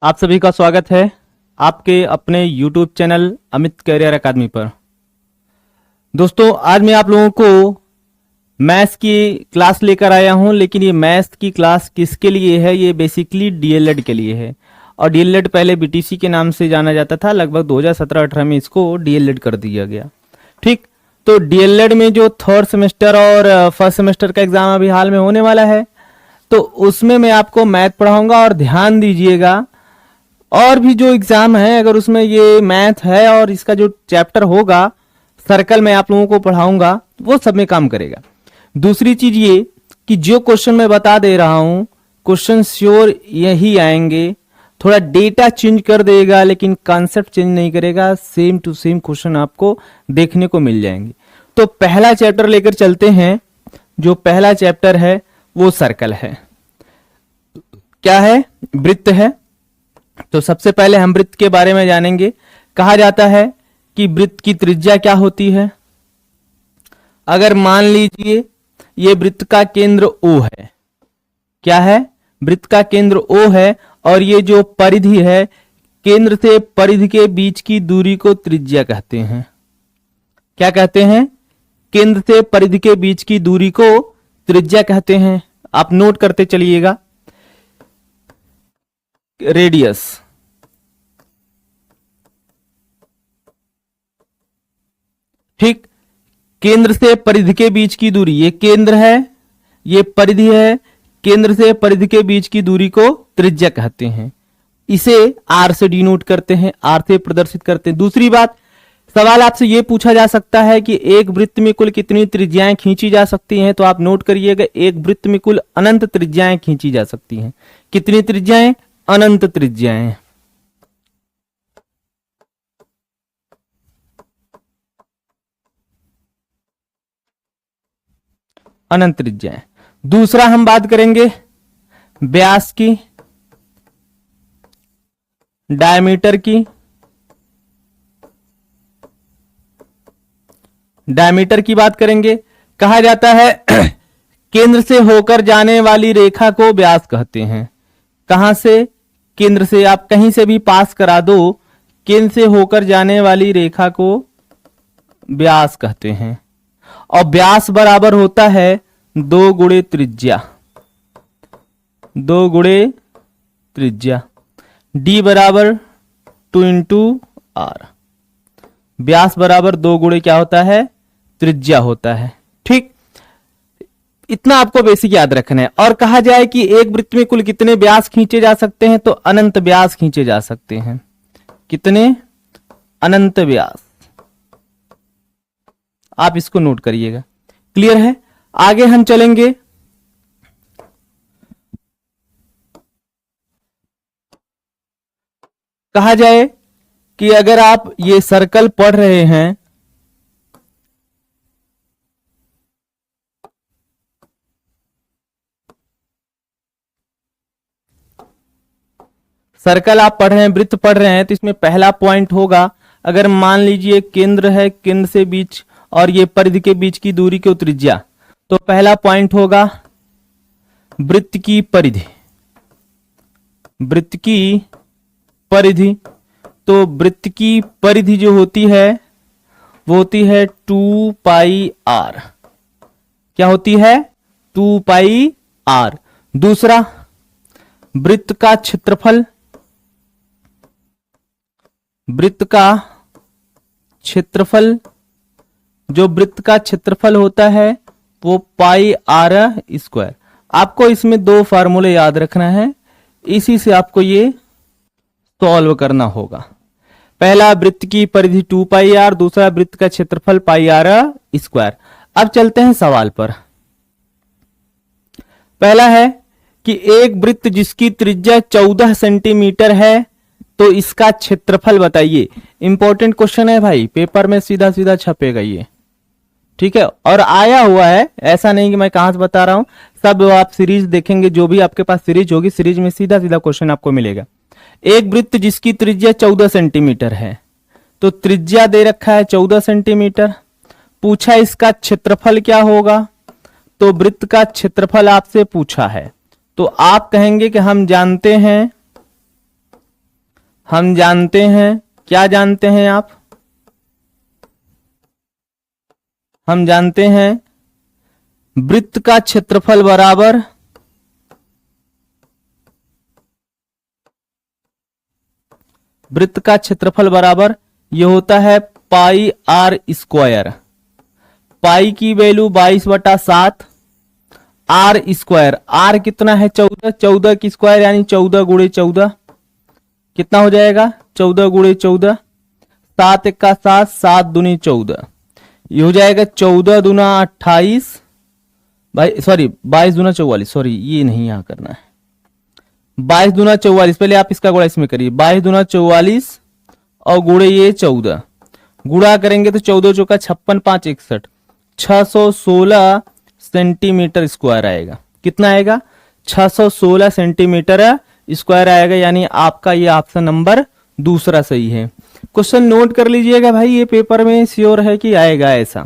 आप सभी का स्वागत है आपके अपने YouTube चैनल अमित कैरियर अकादमी पर। दोस्तों, आज मैं आप लोगों को मैथ्स की क्लास लेकर आया हूं, लेकिन ये मैथ्स की क्लास किसके लिए है? ये बेसिकली डीएलएड के लिए है। और डीएलएड पहले बीटीसी के नाम से जाना जाता था। लगभग 2017-18 में इसको डीएलएड कर दिया गया। ठीक, तो डीएलएड में जो थर्ड सेमेस्टर और फर्स्ट सेमेस्टर का एग्जाम अभी हाल में होने वाला है, तो उसमें मैं आपको मैथ पढ़ाऊंगा। और ध्यान दीजिएगा, और भी जो एग्जाम है अगर उसमें ये मैथ है और इसका जो चैप्टर होगा सर्कल में आप लोगों को पढ़ाऊंगा, वो सब में काम करेगा। दूसरी चीज ये कि जो क्वेश्चन मैं बता दे रहा हूं, क्वेश्चन श्योर यही आएंगे। थोड़ा डेटा चेंज कर देगा लेकिन कॉन्सेप्ट चेंज नहीं करेगा। सेम टू सेम क्वेश्चन आपको देखने को मिल जाएंगे। तो पहला चैप्टर लेकर चलते हैं। जो पहला चैप्टर है वो सर्कल है। क्या है? वृत्त है। तो सबसे पहले हम वृत्त के बारे में जानेंगे। कहा जाता है कि वृत्त की त्रिज्या क्या होती है। अगर मान लीजिए ये वृत्त का केंद्र O है। क्या है? वृत्त का केंद्र O है और ये जो परिधि है, केंद्र से परिधि के बीच की दूरी को त्रिज्या कहते हैं। क्या कहते हैं? केंद्र से परिधि के बीच की दूरी को त्रिज्या कहते हैं। आप नोट करते चलिएगा। रेडियस, ठीक। केंद्र से परिधि के बीच की दूरी, ये केंद्र है, ये परिधि है। केंद्र से परिधि के बीच की दूरी को त्रिज्या कहते हैं। इसे आर से डिनोट करते हैं, आर से प्रदर्शित करते हैं। दूसरी बात, सवाल आपसे यह पूछा जा सकता है कि एक वृत्त में कुल कितनी त्रिज्याएं खींची जा सकती हैं। तो आप नोट करिएगा, एक वृत्त में कुल अनंत त्रिज्याएं खींची जा सकती हैं। कितनी त्रिज्याएं? अनंत त्रिज्याएं। अनंत त्रिज्याएं। दूसरा हम बात करेंगे व्यास की, डायमीटर की। डायमीटर की बात करेंगे। कहा जाता है केंद्र से होकर जाने वाली रेखा को व्यास कहते हैं। कहां से? केंद्र से। आप कहीं से भी पास करा दो, केंद्र से होकर जाने वाली रेखा को व्यास कहते हैं। और व्यास बराबर होता है 2 गुणे त्रिज्या। 2 गुणे त्रिज्या। D बराबर 2 इंटू आर। व्यास बराबर 2 गुणे क्या होता है? त्रिज्या होता है। ठीक, इतना आपको बेसिक याद रखना है। और कहा जाए कि एक वृत्त में कुल कितने व्यास खींचे जा सकते हैं, तो अनंत व्यास खींचे जा सकते हैं। कितने? अनंत व्यास। आप इसको नोट करिएगा। क्लियर है? आगे हम चलेंगे। कहा जाए कि अगर आप ये सर्कल पढ़ रहे हैं, सर्कल आप पढ़ रहे हैं, वृत्त पढ़ रहे हैं, तो इसमें पहला पॉइंट होगा, अगर मान लीजिए केंद्र है, केंद्र से बीच और ये परिधि के बीच की दूरी की त्रिज्या, तो पहला पॉइंट होगा वृत्त की परिधि। वृत्त की परिधि। तो वृत्त की परिधि जो होती है वो होती है 2 पाई आर। क्या होती है? 2 पाई आर। दूसरा, वृत्त का क्षेत्रफल। वृत्त का क्षेत्रफल, जो वृत्त का क्षेत्रफल होता है वो पाई आर स्क्वायर। आपको इसमें 2 फार्मूले याद रखना है, इसी से आपको ये सॉल्व करना होगा। पहला, वृत्त की परिधि 2 पाई आर। दूसरा, वृत्त का क्षेत्रफल पाई आर स्क्वायर। अब चलते हैं सवाल पर। पहला है कि एक वृत्त जिसकी त्रिज्या 14 सेंटीमीटर है, तो इसका क्षेत्रफल बताइए। इंपॉर्टेंट क्वेश्चन है भाई, पेपर में सीधा सीधा छपेगा ये। ठीक है, और आया हुआ है, ऐसा नहीं कि मैं कहां से बता रहा हूं। सब आप सीरीज देखेंगे, जो भी आपके पास सीरीज होगी, सीरीज में सीधा सीधा क्वेश्चन आपको मिलेगा। एक वृत्त जिसकी त्रिज्या 14 सेंटीमीटर है, तो त्रिज्या दे रखा है 14 सेंटीमीटर। पूछा इसका क्षेत्रफल क्या होगा, तो वृत्त का क्षेत्रफल आपसे पूछा है, तो आप कहेंगे कि हम जानते हैं हम जानते हैं, क्या जानते हैं आप? हम जानते हैं वृत्त का क्षेत्रफल बराबर ये होता है पाई आर स्क्वायर। पाई की वैल्यू 22/7, आर स्क्वायर, आर कितना है 14, 14 की स्क्वायर यानी 14 गुणे 14 कितना हो जाएगा 14 गुणे 14, 7 1 का 7, 7 दूनी 14, ये हो जाएगा 14 दूना 28, सॉरी 22 दूना 44, सॉरी ये नहीं यहां करना है, 22 दूना 44, पहले आप इसका गुणा इसमें करिए, 22 दूना 44 और गुणे ये 14, गुणा करेंगे तो 14 चौका 56 5 61, 616 सेंटीमीटर स्क्वायर आएगा। कितना आएगा 616 सेंटीमीटर स्क्वायर आएगा, यानी आपका ये ऑप्शन नंबर दूसरा सही है। क्वेश्चन नोट कर लीजिएगा भाई, ये पेपर में श्योर है कि आएगा ऐसा।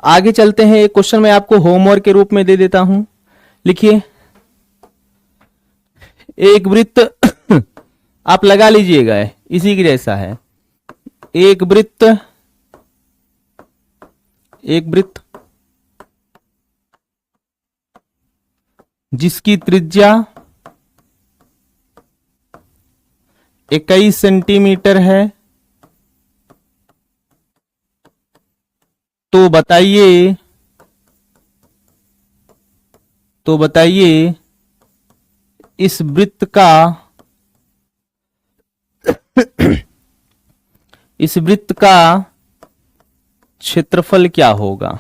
आगे चलते हैं, एक क्वेश्चन मैं आपको होमवर्क के रूप में दे देता हूं, लिखिए। एक वृत्त आप लगा लीजिएगा, इसी की जैसा है। एक वृत्त जिसकी त्रिज्या 21 सेंटीमीटर है, तो बताइए इस वृत्त का क्षेत्रफल क्या होगा।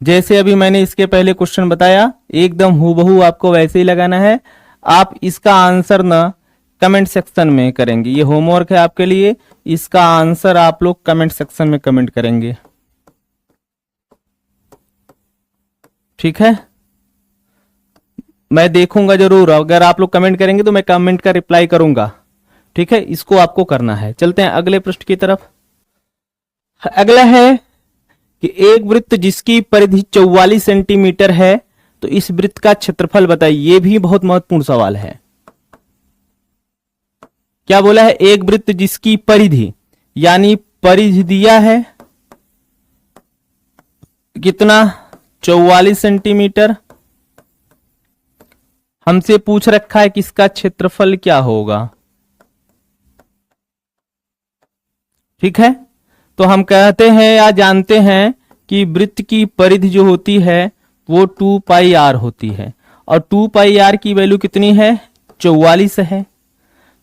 जैसे अभी मैंने इसके पहले क्वेश्चन बताया, एकदम हूबहू आपको वैसे ही लगाना है। आप इसका आंसर ना कमेंट सेक्शन में करेंगे, ये होमवर्क है आपके लिए, इसका आंसर आप लोग कमेंट सेक्शन में कमेंट करेंगे, ठीक है। मैं देखूंगा जरूर, अगर आप लोग कमेंट करेंगे तो मैं कमेंट का रिप्लाई करूंगा, ठीक है। इसको आपको करना है। चलते हैं अगले पृष्ठ की तरफ। अगला है कि एक वृत्त जिसकी परिधि 44 सेंटीमीटर है, तो इस वृत्त का क्षेत्रफल बताइए। ये भी बहुत महत्वपूर्ण सवाल है। क्या बोला है, एक वृत्त जिसकी परिधि, यानी परिधि दिया है कितना 44 सेंटीमीटर, हमसे पूछ रखा है कि इसका क्षेत्रफल क्या होगा, ठीक है। तो हम कहते हैं या जानते हैं कि वृत्त की परिधि जो होती है वो 2 पाई आर होती है, और 2 पाई आर की वैल्यू कितनी है 44 है।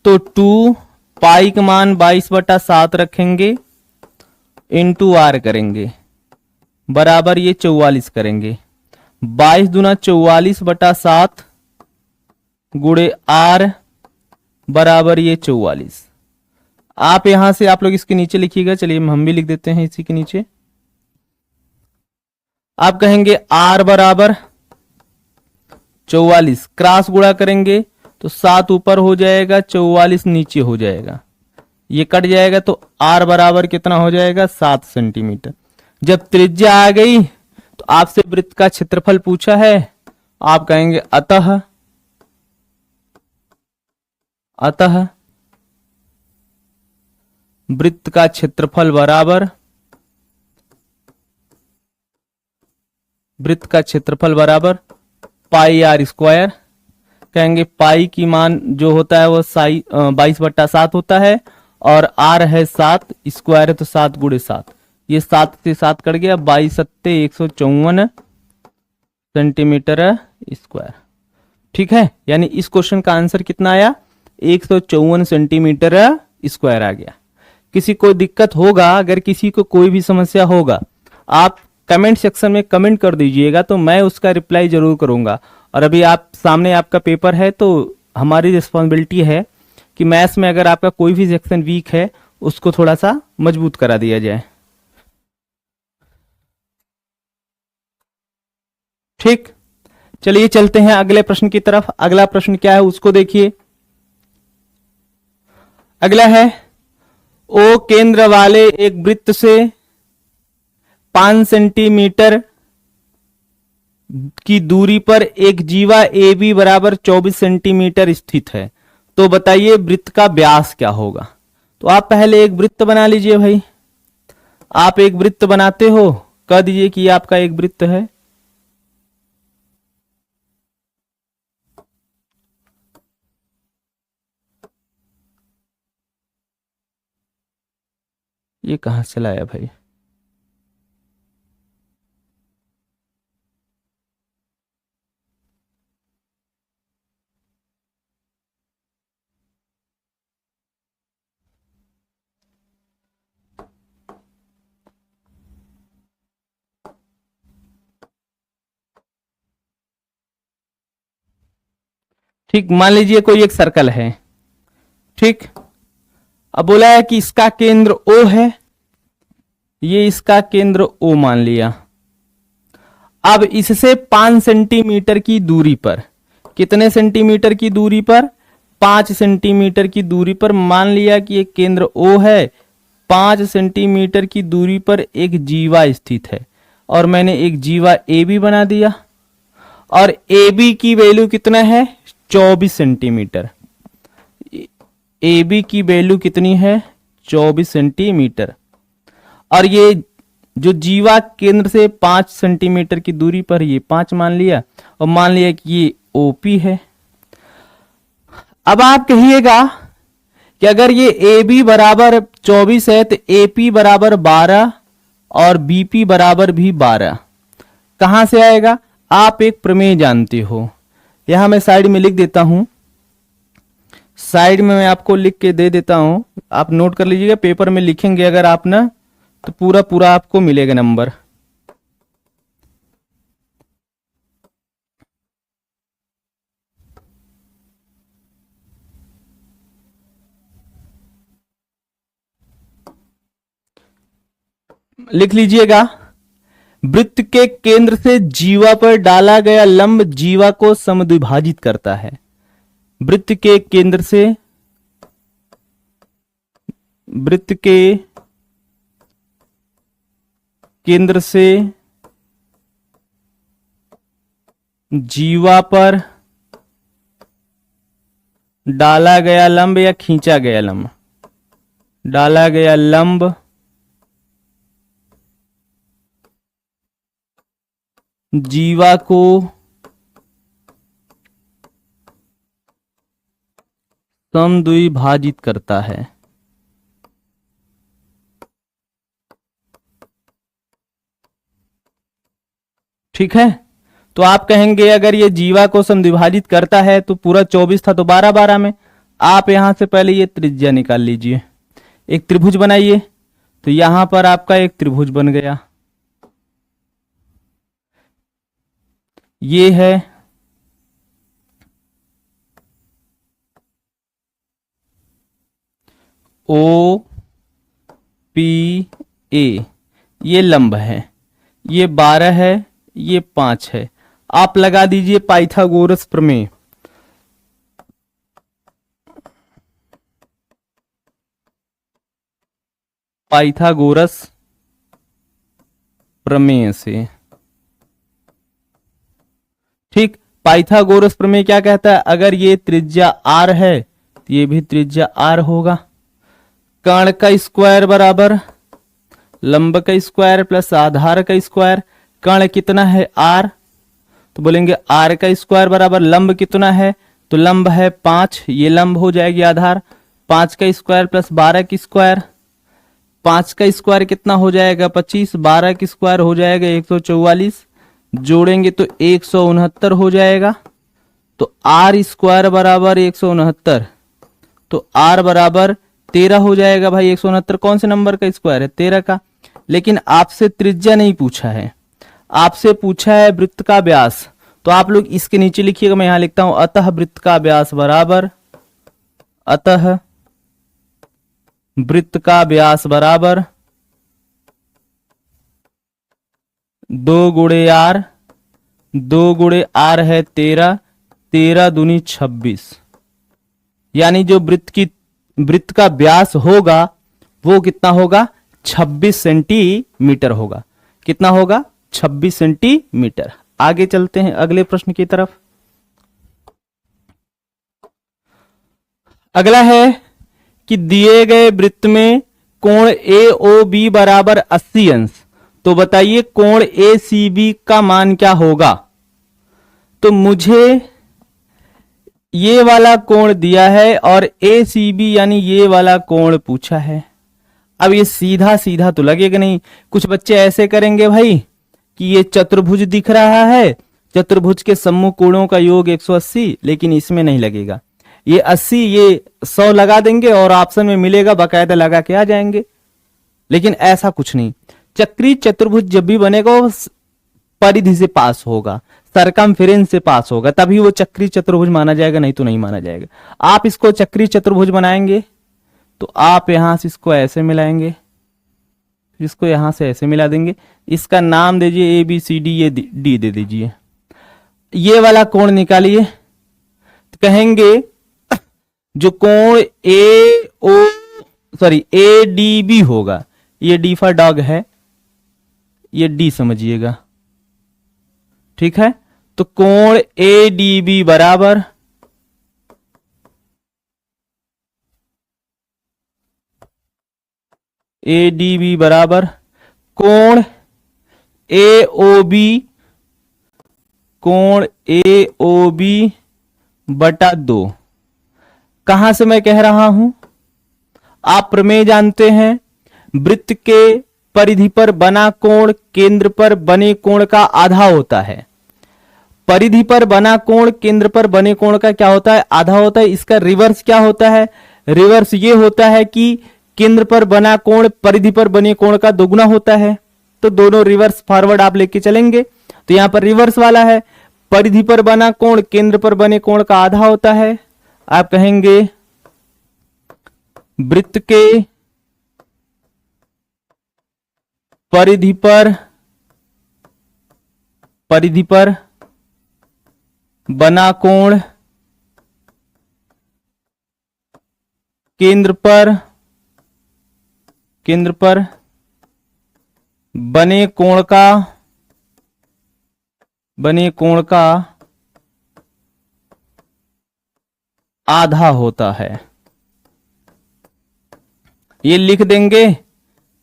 तो 2 पाई का मान 22/7 रखेंगे, इंटू आर करेंगे, बराबर ये 44 करेंगे, 22 दूना 44/7 गुणे आर बराबर ये 44। आप यहां से आप लोग इसके नीचे लिखिएगा, चलिए हम भी लिख देते हैं इसी के नीचे। आप कहेंगे आर बराबर 44, क्रॉस गुणा करेंगे तो 7 ऊपर हो जाएगा, 44 नीचे हो जाएगा, ये कट जाएगा, तो आर बराबर कितना हो जाएगा 7 सेंटीमीटर। जब त्रिज्या आ गई तो आपसे वृत्त का क्षेत्रफल पूछा है, आप कहेंगे अतः वृत्त का क्षेत्रफल बराबर पाई आर स्क्वायर। कहेंगे पाई की मान जो होता है वो 22/7 होता है, और आर है 7, स्क्वायर है तो 7 गुणे 7, ये 7 से 7 कट गया, 22 सत्ते 154 सेंटीमीटर स्क्वायर, ठीक है। यानी इस क्वेश्चन का आंसर कितना आया 154 सेंटीमीटर स्क्वायर आ गया। किसी को दिक्कत होगा, अगर किसी को कोई भी समस्या होगा, आप कमेंट सेक्शन में कमेंट कर दीजिएगा, तो मैं उसका रिप्लाई जरूर करूंगा। और अभी आप सामने आपका पेपर है, तो हमारी रिस्पॉन्सिबिलिटी है कि मैथ्स में अगर आपका कोई भी सेक्शन वीक है उसको थोड़ा सा मजबूत करा दिया जाए, ठीक। चलिए चलते हैं अगले प्रश्न की तरफ। अगला प्रश्न क्या है उसको देखिए। अगला है, ओ केंद्र वाले एक वृत्त से 5 सेंटीमीटर की दूरी पर एक जीवा ए बी बराबर 24 सेंटीमीटर स्थित है, तो बताइए वृत्त का व्यास क्या होगा। तो आप पहले एक वृत्त बना लीजिए भाई। आप एक वृत्त बनाते हो, कह दीजिए कि ये आपका एक वृत्त है। ये कहां से लाया भाई। ठीक, मान लीजिए कोई एक सर्कल है। ठीक, अब बोला है कि इसका केंद्र ओ है, ये इसका केंद्र ओ मान लिया। अब इससे 5 सेंटीमीटर की दूरी पर, कितने सेंटीमीटर की दूरी पर, 5 सेंटीमीटर की दूरी पर मान लिया कि एक केंद्र ओ है, 5 सेंटीमीटर की दूरी पर एक जीवा स्थित है, और मैंने एक जीवा ए बी बना दिया, और ए बी की वैल्यू कितना है, 24 सेंटीमीटर। ए बी की वैल्यू कितनी है, 24 सेंटीमीटर। और ये जो जीवा केंद्र से 5 सेंटीमीटर की दूरी पर, ये 5 मान लिया, और मान लिया कि ये ओपी है। अब आप कहिएगा कि अगर ये ए बी बराबर 24 है तो ए पी बराबर 12 और बीपी बराबर भी 12 कहां से आएगा। आप एक प्रमेय जानते हो, यहां मैं साइड में लिख देता हूं, साइड में मैं आपको लिख के दे देता हूं, आप नोट कर लीजिएगा। पेपर में लिखेंगे अगर आप ना, तो पूरा पूरा आपको मिलेगा नंबर। लिख लीजिएगा, वृत्त के केंद्र से जीवा पर डाला गया लंब जीवा को समद्विभाजित करता है। वृत्त के केंद्र से, वृत्त के केंद्र से जीवा पर डाला गया लंब या खींचा गया लंब, डाला गया लंब जीवा को समद्विभाजित करता है। ठीक है, तो आप कहेंगे अगर ये जीवा को समद्विभाजित करता है तो पूरा 24 था तो 12 12 में, आप यहां से पहले ये त्रिज्या निकाल लीजिए, एक त्रिभुज बनाइए। तो यहां पर आपका एक त्रिभुज बन गया, ये है ओ पी ए, ये लंब है, ये 12 है, ये 5 है। आप लगा दीजिए पाइथागोरस प्रमेय। पाइथागोरस प्रमेय से, ठीक, पाइथागोरस प्रमेय क्या कहता है, अगर ये त्रिज्या r है तो ये भी त्रिज्या r होगा। कर्ण का स्क्वायर बराबर लंब का स्क्वायर प्लस आधार का स्क्वायर। कर्ण कितना है r, तो बोलेंगे r का स्क्वायर बराबर लंब कितना है, तो लंब है 5, ये लंब हो जाएगी आधार। 5 का स्क्वायर प्लस 12 की स्क्वायर, 5 का स्क्वायर कितना हो जाएगा 25, 12 की स्क्वायर हो जाएगा 144, जोड़ेंगे तो 169 हो जाएगा। तो r स्क्वायर बराबर 169, तो r बराबर 13 हो जाएगा भाई। 169 कौन से नंबर का स्क्वायर है, 13 का। लेकिन आपसे त्रिज्या नहीं पूछा है, आपसे पूछा है वृत्त का व्यास। तो आप लोग इसके नीचे लिखिएगा, मैं यहां लिखता हूं, अतः वृत्त का व्यास बराबर, अतः वृत्त का व्यास बराबर 2 गुणे आर, 2 गुणे आर है 13, 13 दूनी 26, यानी जो वृत्त का व्यास होगा वो कितना होगा, 26 सेंटीमीटर होगा। कितना होगा, 26 सेंटीमीटर। आगे चलते हैं अगले प्रश्न की तरफ। अगला है कि दिए गए वृत्त में कोण AOB बराबर 80 अंश, तो बताइए कोण ACB का मान क्या होगा। तो मुझे ये वाला कोण दिया है और ACB यानी ये वाला कोण पूछा है। अब ये सीधा सीधा तो लगेगा नहीं, कुछ बच्चे ऐसे करेंगे भाई कि ये चतुर्भुज दिख रहा है, चतुर्भुज के सम्मुख कोणों का योग 180, लेकिन इसमें नहीं लगेगा। ये 80 ये 100 लगा देंगे और ऑप्शन में मिलेगा, बाकायदा लगा के आ जाएंगे। लेकिन ऐसा कुछ नहीं, चक्रीय चतुर्भुज जब भी बनेगा वो परिधि से पास होगा, सरकमफेरेंस से पास होगा, तभी वो चक्रीय चतुर्भुज माना जाएगा, नहीं तो नहीं माना जाएगा। आप इसको चक्रीय चतुर्भुज बनाएंगे तो आप यहां से इसको ऐसे मिलाएंगे, इसको यहां से ऐसे मिला देंगे, इसका नाम दीजिए ABCD, ये D दे दीजिए। ये वाला कोण निकालिए, तो कहेंगे जो कोण ADB होगा, ये D फॉर डॉग है, ये D समझिएगा, ठीक है। तो कोण ADB बराबर कोण AOB बटा 2। कहां से मैं कह रहा हूं, आप प्रमेय जानते हैं, वृत्त के परिधि पर बना कोण केंद्र पर बने कोण का आधा होता है। परिधि पर बना कोण केंद्र पर बने कोण का क्या होता है, आधा होता है। इसका रिवर्स क्या होता है, रिवर्स ये होता है कि केंद्र पर बना कोण परिधि पर बने कोण का दोगुना होता है। तो दोनों रिवर्स फॉरवर्ड आप लेके चलेंगे, तो यहां पर रिवर्स वाला है, परिधि पर बना कोण केंद्र पर बने कोण का आधा होता है। आप कहेंगे वृत्त के परिधि पर बना कोण केंद्र पर बने कोण का आधा होता है। ये लिख देंगे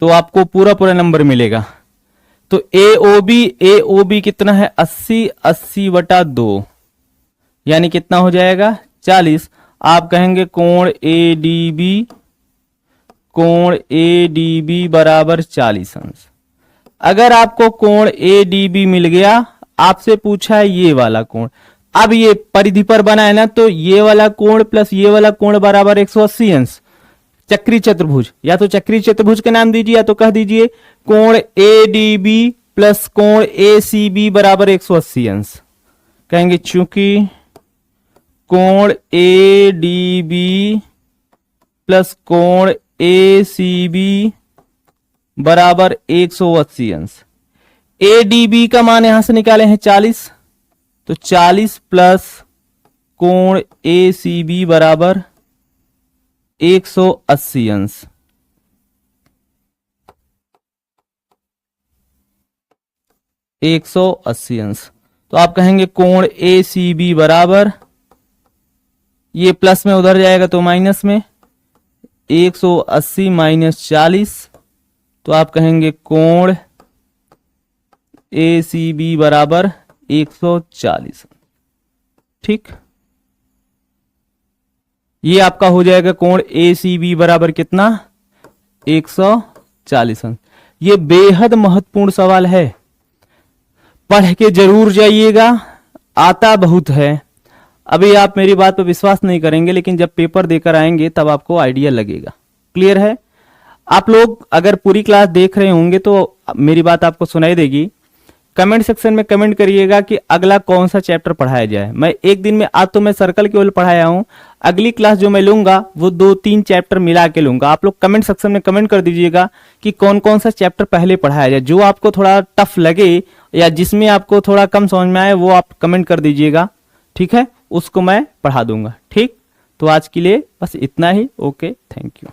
तो आपको पूरा पूरा नंबर मिलेगा। तो AOB कितना है, 80 बटा 2, यानी कितना हो जाएगा 40। आप कहेंगे कोण ADB बराबर 40 अंश। अगर आपको कोण ADB मिल गया, आपसे पूछा है ये वाला कोण, अब ये परिधि पर बना है ना, तो ये वाला कोण प्लस ये वाला कोण बराबर 180 अंश। चक्रीय चतुर्भुज, या तो चक्रीय चतुर्भुज के नाम दीजिए, या तो कह दीजिए कोण ADB प्लस कोण ACB बराबर 180 अंश। कहेंगे चूंकि कोण ADB प्लस कोण ACB बराबर 180 अंश। ADB का मान यहां से निकाले हैं 40, तो 40 प्लस कोण ACB बराबर 180 अंश। तो आप कहेंगे कोण ACB बराबर, ये प्लस में उधर जाएगा तो माइनस में, 180 माइनस 40, तो आप कहेंगे कोण ACB बराबर 140। ठीक, ये आपका हो जाएगा कोण ACB बराबर कितना, 140 अंश। ये बेहद महत्वपूर्ण सवाल है, पढ़ के जरूर जाइएगा, आता बहुत है। अभी आप मेरी बात पर विश्वास नहीं करेंगे, लेकिन जब पेपर देकर आएंगे तब आपको आइडिया लगेगा। क्लियर है? आप लोग अगर पूरी क्लास देख रहे होंगे तो मेरी बात आपको सुनाई देगी। कमेंट सेक्शन में कमेंट करिएगा कि अगला कौन सा चैप्टर पढ़ाया जाए। मैं एक दिन में, आज तो मैं सर्कल केवल पढ़ाया हूं, अगली क्लास जो मैं लूंगा वो 2-3 चैप्टर मिला के लूंगा। आप लोग कमेंट सेक्शन में कमेंट कर दीजिएगा कि कौन कौन सा चैप्टर पहले पढ़ाया जाए। जो आपको थोड़ा टफ लगे या जिसमें आपको थोड़ा कम समझ में आए वो आप कमेंट कर दीजिएगा, ठीक है? उसको मैं पढ़ा दूंगा। ठीक, तो आज के लिए बस इतना ही। Okay, thank you.